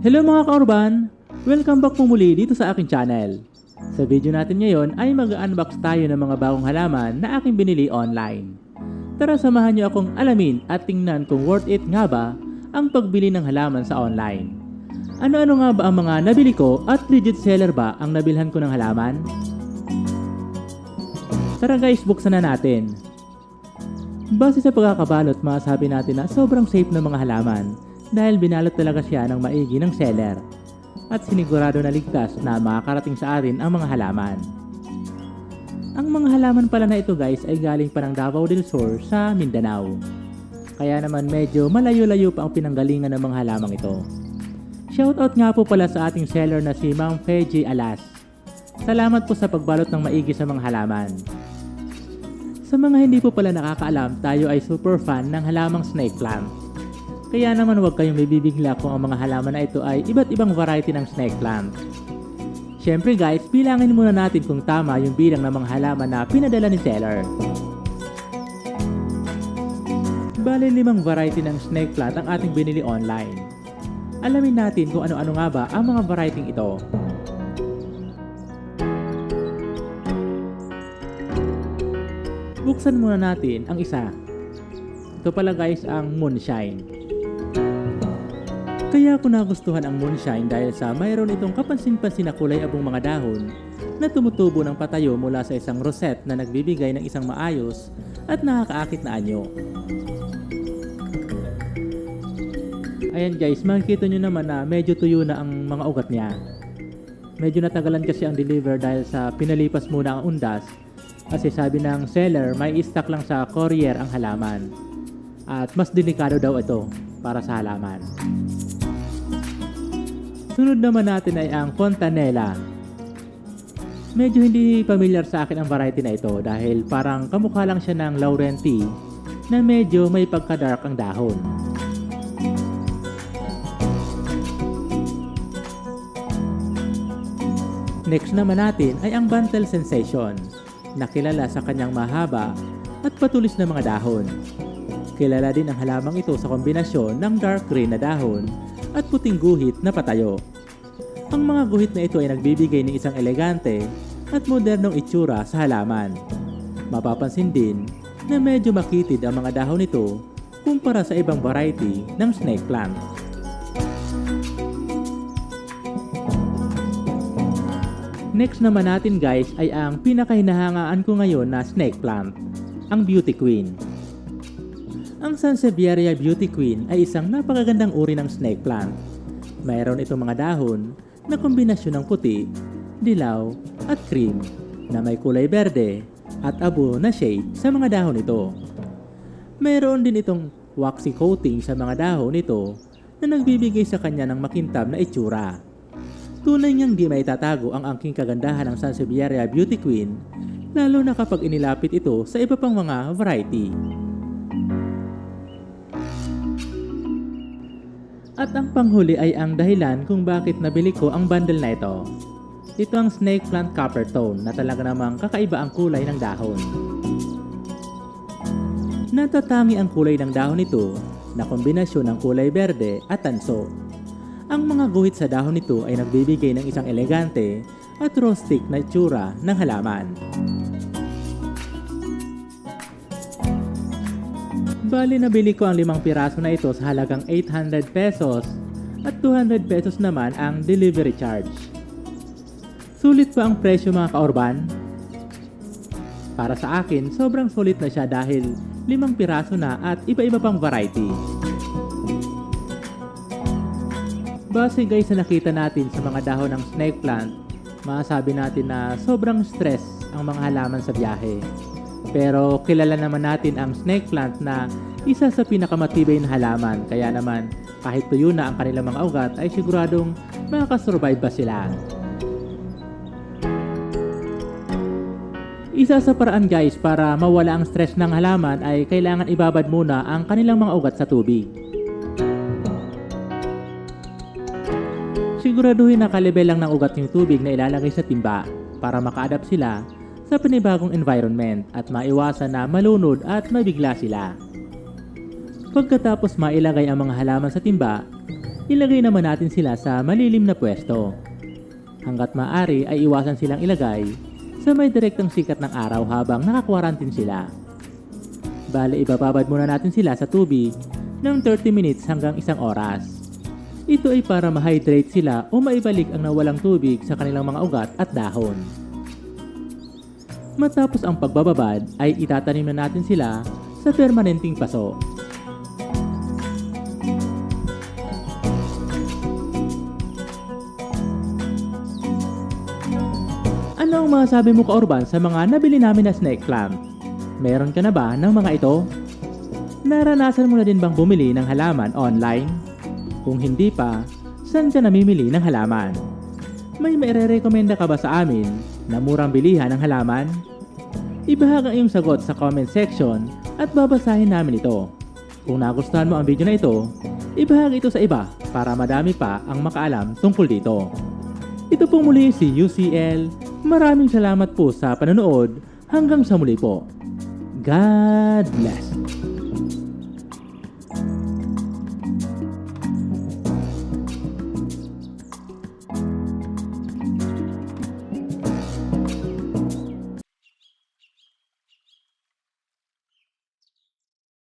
Hello mga kaurban! Welcome back po muli dito sa aking channel. Sa video natin ngayon ay mag-unbox tayo ng mga bagong halaman na aking binili online. Tara samahan niyo akong alamin at tingnan kung worth it nga ba ang pagbili ng halaman sa online. Ano-ano nga ba ang mga nabili ko at legit seller ba ang nabilhan ko ng halaman? Tara guys, buksan na natin. Base sa pagkakabalot, masasabi natin na sobrang safe ng mga halaman dahil binalot talaga siya ng maigi ng seller at sinigurado na ligtas na makakarating sa atin ang mga halaman. Ang mga halaman pala na ito guys ay galing pa ng Davao del Sur sa Mindanao. Kaya naman medyo malayo-layo pa ang pinanggalingan ng mga halamang ito. Shoutout nga po pala sa ating seller na si Ma'am Feji Alas. Salamat po sa pagbalot ng maigi sa mga halaman. Sa mga hindi po pala nakakaalam, tayo ay super fan ng halamang snake plant. Kaya naman huwag kayong bibigla kung ang mga halaman na ito ay iba't ibang variety ng snake plant. Siyempre guys, bilangin muna natin kung tama yung bilang ng mga halaman na pinadala ni seller. Bale 5 variety ng snake plant ang ating binili online. Alamin natin kung ano-ano nga ba ang mga variety ito. Buksan muna natin ang isa. Ito pala guys ang moonshine. Kaya ko nagustuhan ang moonshine dahil sa mayroon itong kapansin-pansin na kulay abong mga dahon na tumutubo ng patayo mula sa isang rosette na nagbibigay ng isang maayos at nakakaakit na anyo. Ayan guys, makikita nyo naman na medyo tuyo na ang mga ugat niya. Medyo natagalan kasi ang deliver dahil sa pinalipas muna ang undas kasi sabi ng seller may stock lang sa courier ang halaman at mas delikado daw ito para sa halaman. Sunod naman natin ay ang Fontanella. Medyo hindi familiar sa akin ang variety na ito dahil parang kamukha lang siya ng Laurel tea na medyo may pagka-dark ang dahon. Next naman natin ay ang Bantel Sensation na kilala sa kanyang mahaba at patulis na mga dahon. Kilala din ang halamang ito sa kombinasyon ng dark green na dahon at puting guhit na patayo. Ang mga guhit na ito ay nagbibigay ng isang elegante at modernong itsura sa halaman. Mapapansin din na medyo makitid ang mga dahon nito kumpara sa ibang variety ng snake plant. Next naman natin guys ay ang pinakahinahangaan ko ngayon na snake plant, ang Beauty Queen. Ang Sansevieria Beauty Queen ay isang napakagandang uri ng snake plant. Mayroon itong mga dahon na kombinasyon ng puti, dilaw at cream na may kulay berde at abo na shade sa mga dahon nito. Mayroon din itong waxy coating sa mga dahon nito na nagbibigay sa kanya ng makintab na itsura. Tunay niyang di maitatago ang angking kagandahan ng Sansevieria Beauty Queen lalo na kapag inilapit ito sa iba pang mga variety. At ang panghuli ay ang dahilan kung bakit nabili ko ang bundle na ito. Ito ang Snake Plant Copper Tone na talaga namang kakaiba ang kulay ng dahon. Natatangi ang kulay ng dahon nito na kombinasyon ng kulay berde at tanso. Ang mga guhit sa dahon nito ay nagbibigay ng isang elegante at rustic na itsura ng halaman. Bali nabili ko ang 5 piraso na ito sa halagang 800 pesos at 200 pesos naman ang delivery charge. Sulit ba ang presyo mga kaorban? Para sa akin, sobrang sulit na siya dahil 5 piraso na at iba-iba pang variety. Base guys sa nakita natin sa mga dahon ng snake plant, masasabi natin na sobrang stress ang mga halaman sa biyahe. Pero kilala naman natin ang snake plant na isa sa pinakamatibay na halaman, kaya naman kahit tuyo na ang kanilang mga ugat ay siguradong makakasurvive ba sila. Isa sa paraan guys para mawala ang stress ng halaman ay kailangan ibabad muna ang kanilang mga ugat sa tubig. Siguraduhin na kalibel lang ng ugat yung tubig na ilalagay sa timba para maka-adapt sila sa panibagong environment at maiwasan na malunod at mabigla sila. Pagkatapos mailagay ang mga halaman sa timba, ilagay naman natin sila sa malilim na pwesto. Hanggat maaari ay iwasan silang ilagay sa may direktang sikat ng araw habang nakakwarantin sila. Bale, ibababad muna natin sila sa tubig ng 30 minutes hanggang 1 oras. Ito ay para ma-hydrate sila o maibalik ang nawalang tubig sa kanilang mga ugat at dahon. Matapos ang pagbababad ay itatanim na natin sila sa permanenteng paso. Ano ang masasabi mo, Ka-Urban, sa mga nabili namin na snake plant? Meron ka na ba ng mga ito? Naranasan mo na din bang bumili ng halaman online? Kung hindi pa, saan ka namimili ng halaman? May maire-recommenda ka ba sa amin na murang bilihan ng halaman? Ibahagi ang iyong sagot sa comment section at babasahin namin ito. Kung nagustuhan mo ang video na ito, ibahagi ito sa iba para madami pa ang makaalam tungkol dito. Ito po muli si UCL. Maraming salamat po sa panonood. Hanggang sa muli po. God bless.